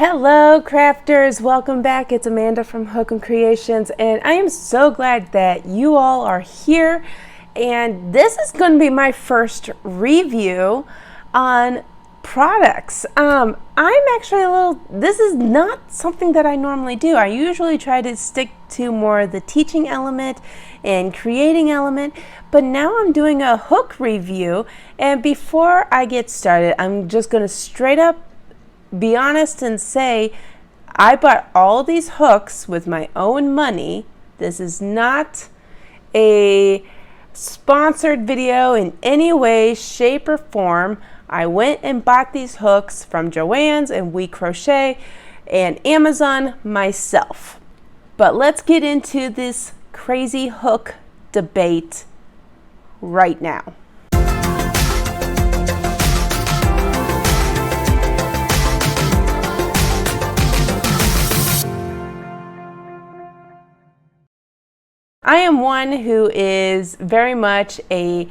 Hello crafters, welcome back. It's Amanda from Hookemcreations, and I am so glad that you all are here. And this is going to be my first review on products. I'm actually this is not something that I normally do. I usually try to stick to more of the teaching element and creating element, but now I'm doing a hook review. And before I get started, I'm just going to straight up be honest and say I bought all these hooks with my own money. This is not a sponsored video in any way, shape, or form. I went and bought these hooks from Joann's and WeCrochet and Amazon myself. But let's get into this crazy hook debate right now. I am one who is very much a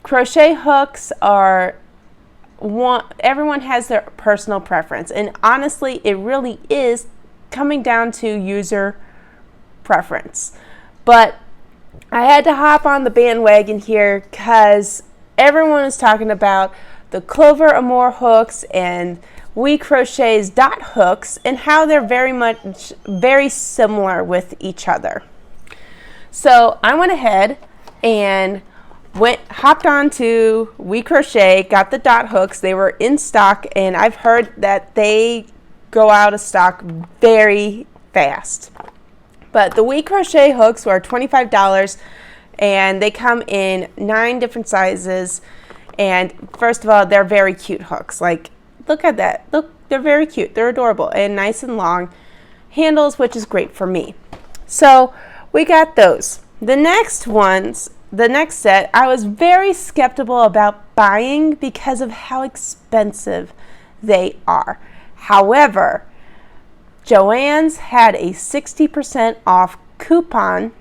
crochet hooks are everyone has their personal preference, and honestly it really is coming down to user preference. But I had to hop on the bandwagon here because everyone is talking about the Clover Amour hooks and WeCrochet's dot hooks and how they're very similar with each other. So I went ahead and hopped on to WeCrochet, got the dot hooks. They were in stock, and I've heard that they go out of stock very fast. But the WeCrochet hooks were $25, and they come in 9 different sizes. And first of all, they're very cute hooks. Like, look at that. Look, they're very cute. They're adorable and nice and long handles, which is great for me. So we got those. The next set, I was very skeptical about buying because of how expensive they are. However, Joann's had a 60% off coupon,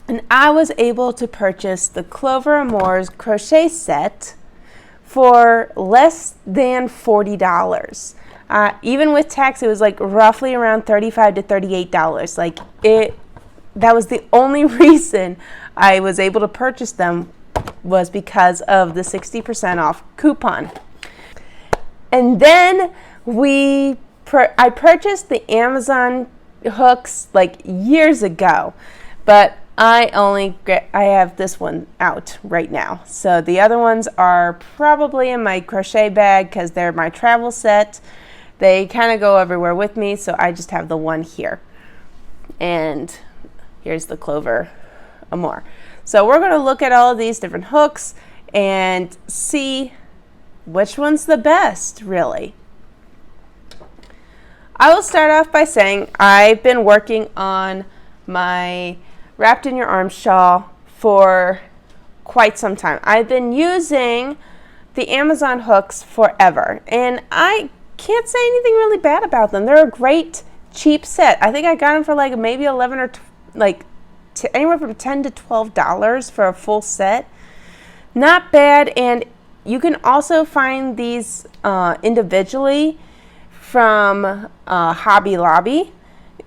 and I was able to purchase the Clover Amour's crochet set for less than $40. Even with tax, it was like roughly around $35 to $38. That was the only reason I was able to purchase them, was because of the 60% off coupon. And then I purchased the Amazon hooks like years ago, but I have this one out right now. So the other ones are probably in my crochet bag because they're my travel set. They kind of go everywhere with me, so I just have the one here. And here's the Clover Amour. So we're going to look at all of these different hooks and see which one's the best, really. I will start off by saying I've been working on my Wrapped in Your Arms shawl for quite some time. I've been using the Amazon hooks forever, and I can't say anything really bad about them. They're a great cheap set. I think I got them for like maybe 11 or anywhere from $10 to $12 for a full set. Not bad. And you can also find these individually from Hobby Lobby.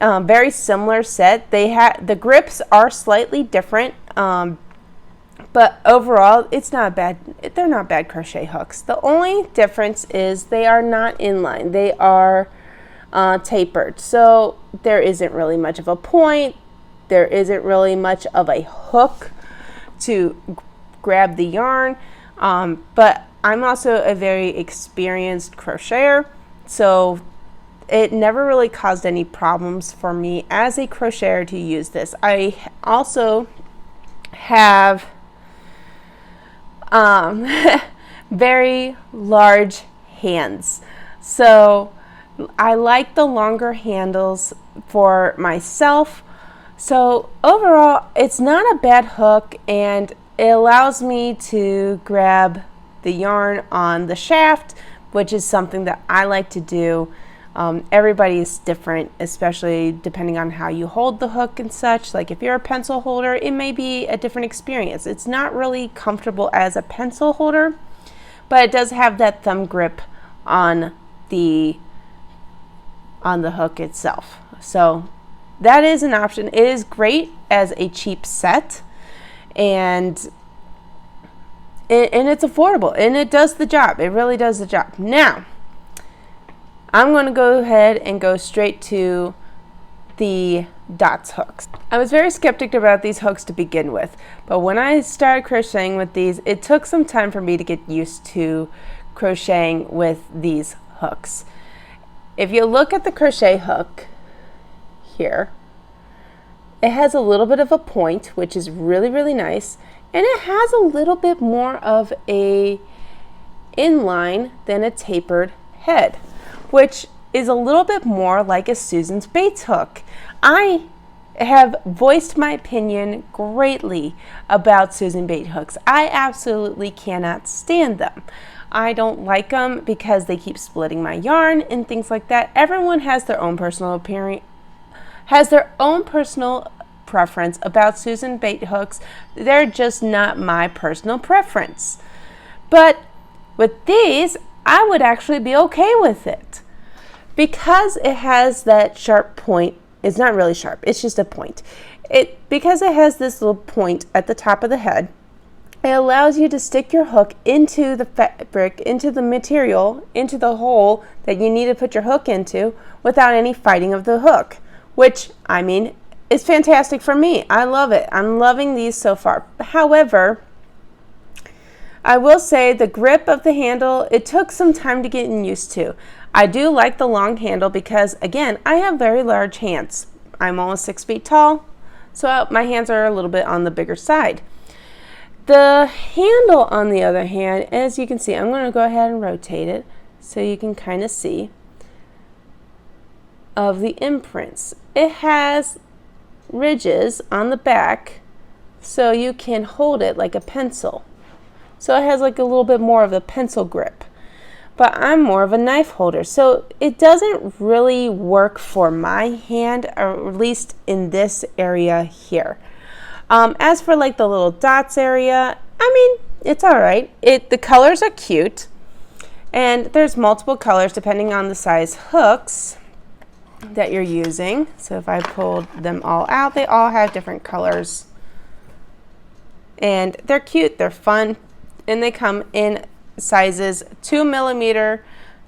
Very similar set. The grips are slightly different, but overall it's not bad. They're not bad crochet hooks. The only difference is they are not inline. They are tapered, so there isn't really much of a point. There isn't really much of a hook to grab the yarn, but I'm also a very experienced crocheter, so it never really caused any problems for me as a crocheter to use this. I also have very large hands, so I like the longer handles for myself. So overall, it's not a bad hook, and it allows me to grab the yarn on the shaft, which is something that I like to do. Everybody is different, especially depending on how you hold the hook and such. Like if you're a pencil holder, it may be a different experience. It's not really comfortable as a pencil holder, but it does have that thumb grip on the on the hook itself. So that is an option. It is great as a cheap set, and it's affordable, and it does the job. It really does the job. Now, I'm going to go ahead and go straight to the dots hooks. I was very skeptical about these hooks to begin with, but when I started crocheting with these, it took some time for me to get used to crocheting with these hooks. If you look at the crochet hook here, it has a little bit of a point, which is really, really nice, and it has a little bit more of a inline than a tapered head, which is a little bit more like a Susan's Bates hook. I have voiced my opinion greatly about Susan Bates hooks. I absolutely cannot stand them. I don't like them because they keep splitting my yarn and things like that. Everyone has their own personal preference about Susan Bates hooks. They're just not my personal preference. But with these, I would actually be okay with it. Because it has that sharp point, it's not really sharp, it's just a point. Because it has this little point at the top of the head, it allows you to stick your hook into the fabric, into the material, into the hole that you need to put your hook into without any fighting of the hook, which, I mean, is fantastic for me. I love it. I'm loving these so far. However, I will say the grip of the handle, it took some time to get used to. I do like the long handle because, again, I have very large hands. I'm almost 6 feet tall, so my hands are a little bit on the bigger side. The handle, on the other hand, as you can see, I'm going to go ahead and rotate it so you can kind of see of the imprints. It has ridges on the back so you can hold it like a pencil. So it has like a little bit more of a pencil grip. But I'm more of a knife holder, so it doesn't really work for my hand, or at least in this area here. As for like the little dots area, I mean, it's all right. The colors are cute, and there's multiple colors depending on the size hooks that you're using. So if I pulled them all out, they all have different colors, and they're cute, they're fun, and they come in sizes 2mm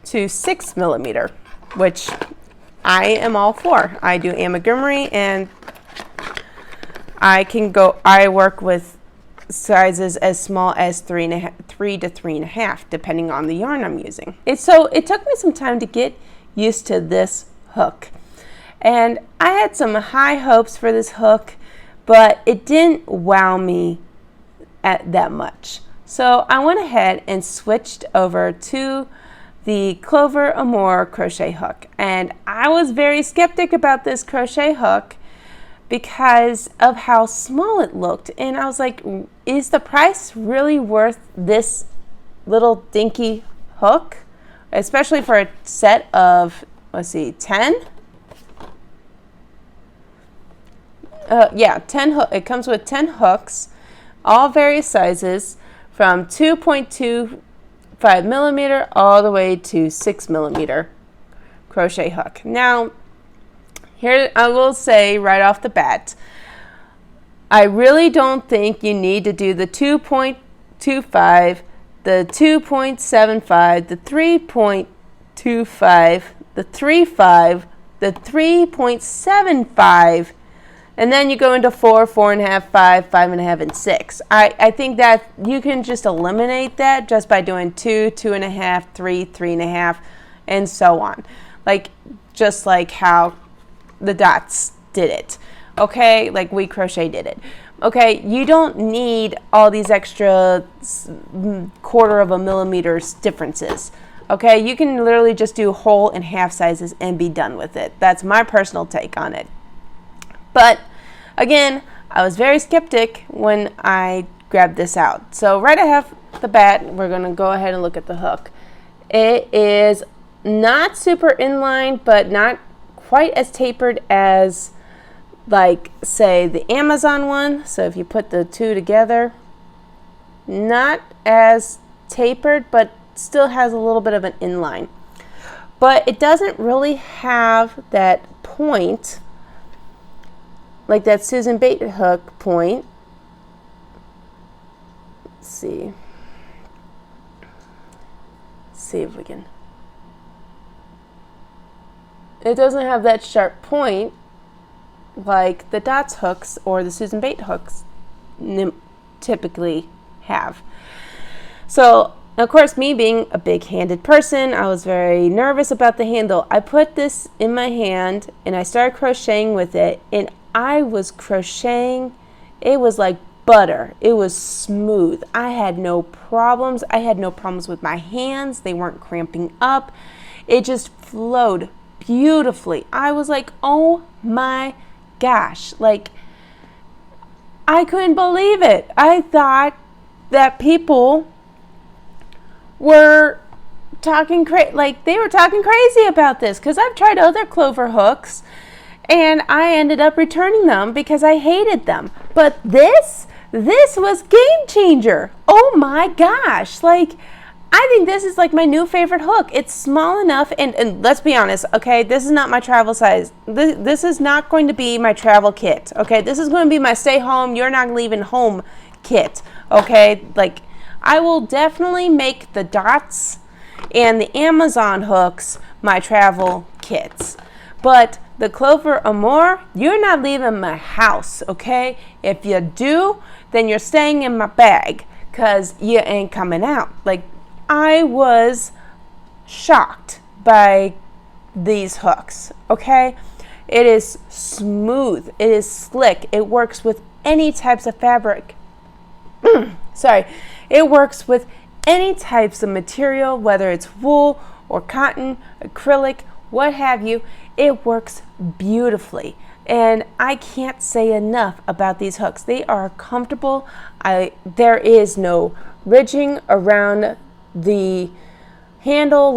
to 6mm, which I am all for. I do amigurumi, and I work with sizes as small as 3 to 3.5, depending on the yarn I'm using. So it took me some time to get used to this hook, and I had some high hopes for this hook, but it didn't wow me at that much. So I went ahead and switched over to the Clover Amour crochet hook, and I was very skeptic about this crochet hook because of how small it looked, and I was like, is the price really worth this little dinky hook, especially for a set of, let's see, 10? Yeah, 10 it comes with 10 hooks, all various sizes, from 2.25mm all the way to 6mm crochet hook. Now, here I will say right off the bat, I really don't think you need to do the 2.25, the 2.75, the 3.25, the 3.5, the 3.75, and then you go into 4, 4.5, 5, 5.5, and 6. I think that you can just eliminate that just by doing 2, 2.5, 3, 3.5, and so on. Just like how the dots did it. Okay, like WeCrochet did it. Okay, you don't need all these extra 1/4 of a millimeter differences. Okay, you can literally just do whole and half sizes and be done with it. That's my personal take on it. But again, I was very skeptic when I grabbed this out. So right off the bat, we're going to go ahead and look at the hook. It is not super inline, but not quite as tapered as, like, say, the Amazon one. So if you put the two together, not as tapered, but still has a little bit of an inline. but it doesn't really have that point, like that Susan bait hook point. Let's see if we can. It doesn't have that sharp point like the dots hooks or the Susan bait hooks typically have. So, of course, me being a big-handed person, I was very nervous about the handle. I put this in my hand and I started crocheting with it, and I was crocheting. It was like butter. It was smooth. I had no problems. I had no problems with my hands. They weren't cramping up. It just flowed beautifully. I was like, oh my gosh. Like, I couldn't believe it. I thought that people were talking they were talking crazy about this, because I've tried other Clover hooks and I ended up returning them because I hated them. But this was game changer. Oh my gosh. Like, I think this is like my new favorite hook. It's small enough, and let's be honest, okay, this is not my travel size. This is not going to be my travel kit, okay? This is going to be my stay home, you're not leaving home kit, okay? Like, I will definitely make the dots and the Amazon hooks my travel kits. But the Clover Amour, you're not leaving my house, okay? If you do, then you're staying in my bag, because you ain't coming out. Like, I was shocked by these hooks, okay? It is smooth. It is slick. It works with any types of fabric. Sorry. It works with any types of material, whether it's wool or cotton, acrylic, what have you. It works beautifully. And I can't say enough about these hooks. They are comfortable. There is no ridging around the handle,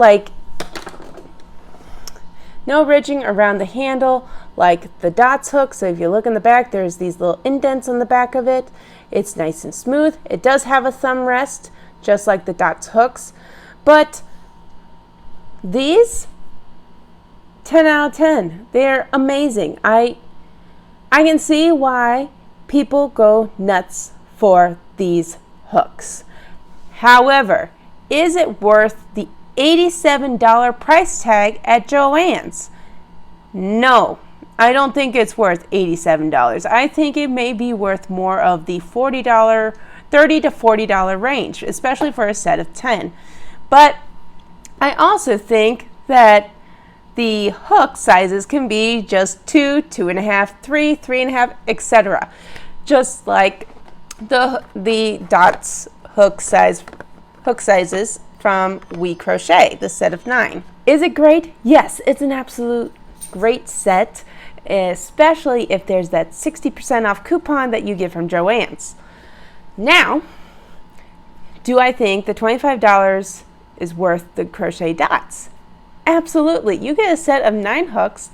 no ridging around the handle like the dots hook. So if you look in the back, there's these little indents on the back of it. It's nice and smooth. It does have a thumb rest, just like the dots hooks. But these, 10 out of 10. They're amazing. I can see why people go nuts for these hooks. However, is it worth the $87 price tag at Joann's? No, I don't think it's worth $87. I think it may be worth more of the $30 to $40 range, especially for a set of 10. But I also think that the hook sizes can be just 2, 2.5, 3, 3.5, etc. Just like the dots hook sizes from WeCrochet, the set of 9. Is it great? Yes, it's an absolute great set, especially if there's that 60% off coupon that you get from Joann's. Now, do I think the $25 is worth the crochet dots? Absolutely. You get a set of 9 hooks,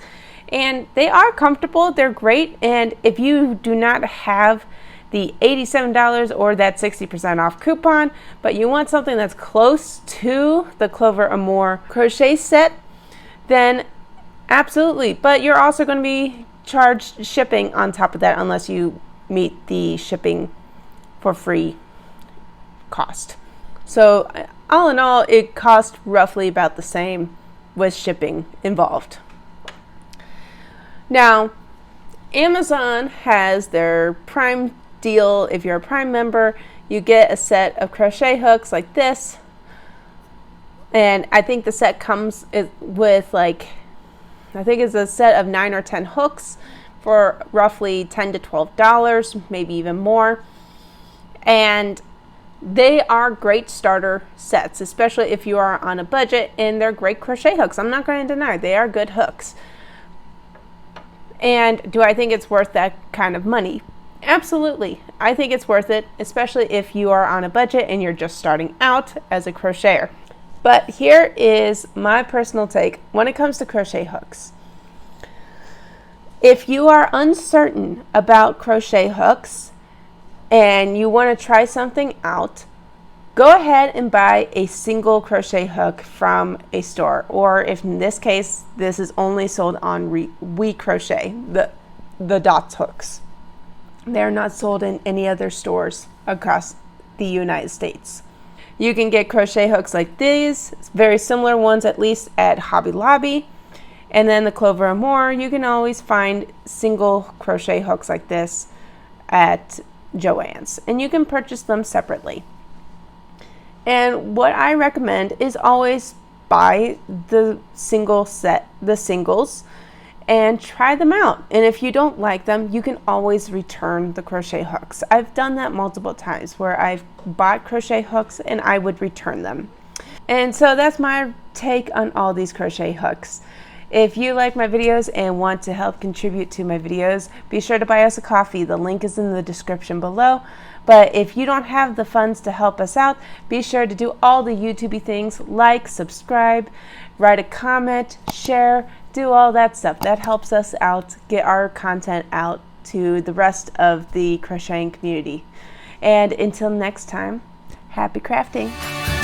and they are comfortable. They're great. And if you do not have the $87 or that 60% off coupon, but you want something that's close to the Clover Amour crochet set, then absolutely. But you're also going to be charged shipping on top of that, unless you meet the shipping for free cost. So all in all, it cost roughly about the same with shipping involved. Now, Amazon has their Prime deal. If you're a Prime member, you get a set of crochet hooks like this, and I think the set comes with I think it's a set of 9 or 10 hooks for roughly $10 to $12, maybe even more. And they are great starter sets, especially if you are on a budget, and they're great crochet hooks. I'm not going to deny they are good hooks. And do I think it's worth that kind of money? Absolutely. I think it's worth it, especially if you are on a budget and you're just starting out as a crocheter. But here is my personal take when it comes to crochet hooks. If you are uncertain about crochet hooks and you want to try something out, go ahead and buy a single crochet hook from a store, or if in this case this is only sold on WeCrochet, the dots hooks. They're not sold in any other stores across the United States. You can get crochet hooks like these, very similar ones at least, at Hobby Lobby. And then the Clover and more, you can always find single crochet hooks like this at Joann's, and you can purchase them separately. And what I recommend is always buy the single set, the singles, and try them out. And if you don't like them, you can always return the crochet hooks. I've done that multiple times where I've bought crochet hooks and I would return them. And so that's my take on all these crochet hooks. If you like my videos and want to help contribute to my videos, be sure to buy us a coffee. The link is in the description below. But if you don't have the funds to help us out, be sure to do all the YouTube-y things, like, subscribe, write a comment, share, do all that stuff. That helps us out, get our content out to the rest of the crocheting community. And until next time, happy crafting.